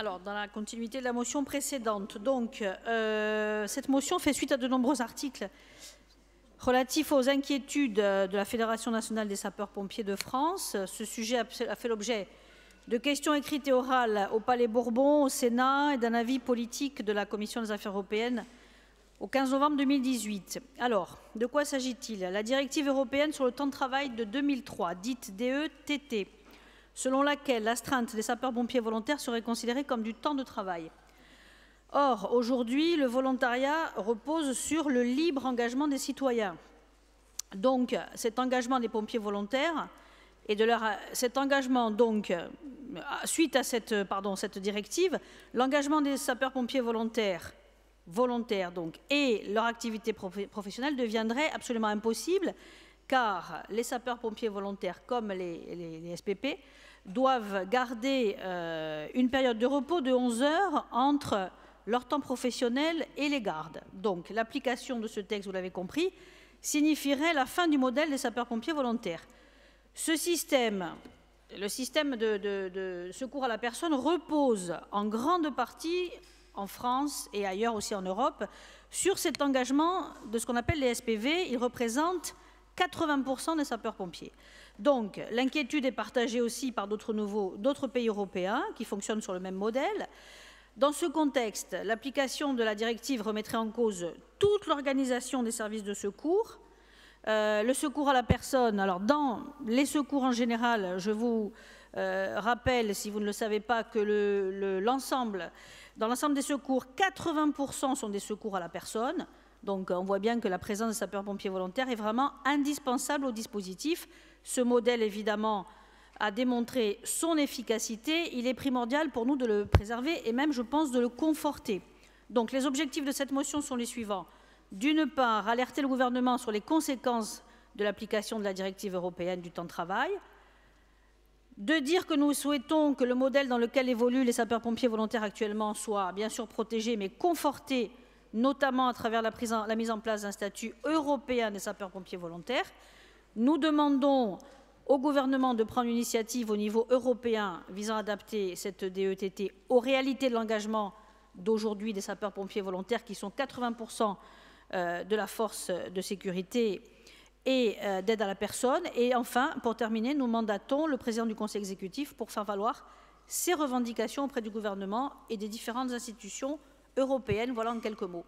Alors, dans la continuité de la motion précédente, donc, cette motion fait suite à de nombreux articles relatifs aux inquiétudes de la Fédération nationale des sapeurs-pompiers de France. Ce sujet a fait l'objet de questions écrites et orales au Palais Bourbon, au Sénat, et d'un avis politique de la Commission des affaires européennes au 15 novembre 2018. Alors, de quoi s'agit-il? La directive européenne sur le temps de travail de 2003, dite DETT, selon laquelle l'astreinte des sapeurs-pompiers volontaires serait considérée comme du temps de travail. Or, aujourd'hui, le volontariat repose sur le libre engagement des citoyens. Donc, cet engagement des pompiers volontaires et cet engagement, donc, suite à cette directive, l'engagement des sapeurs-pompiers volontaires donc, et leur activité professionnelle deviendrait absolument impossible, car les sapeurs-pompiers volontaires, comme les SPP, doivent garder une période de repos de 11 heures entre leur temps professionnel et les gardes. Donc, l'application de ce texte, vous l'avez compris, signifierait la fin du modèle des sapeurs-pompiers volontaires. Ce système, le système de secours à la personne, repose en grande partie, en France et ailleurs aussi en Europe, sur cet engagement de ce qu'on appelle les SPV. Ils représentent 80% des sapeurs-pompiers. Donc, l'inquiétude est partagée aussi par d'autres pays européens qui fonctionnent sur le même modèle. Dans ce contexte, l'application de la directive remettrait en cause toute l'organisation des services de secours, le secours à la personne. Alors, dans les secours en général, je vous rappelle, si vous ne le savez pas, que dans l'ensemble des secours, 80% sont des secours à la personne. Donc, on voit bien que la présence des sapeurs-pompiers volontaires est vraiment indispensable au dispositif. Ce modèle, évidemment, a démontré son efficacité. Il est primordial pour nous de le préserver et même, je pense, de le conforter. Donc, les objectifs de cette motion sont les suivants. D'une part, alerter le gouvernement sur les conséquences de l'application de la directive européenne du temps de travail. De dire que nous souhaitons que le modèle dans lequel évoluent les sapeurs-pompiers volontaires actuellement soit bien sûr protégé, mais conforté, notamment à travers la mise en place d'un statut européen des sapeurs-pompiers volontaires. Nous demandons au gouvernement de prendre une initiative au niveau européen visant à adapter cette DETT aux réalités de l'engagement d'aujourd'hui des sapeurs-pompiers volontaires, qui sont 80% de la force de sécurité et d'aide à la personne. Et enfin, pour terminer, nous mandatons le président du Conseil exécutif pour faire valoir ses revendications auprès du gouvernement et des différentes institutions européennes. Voilà en quelques mots.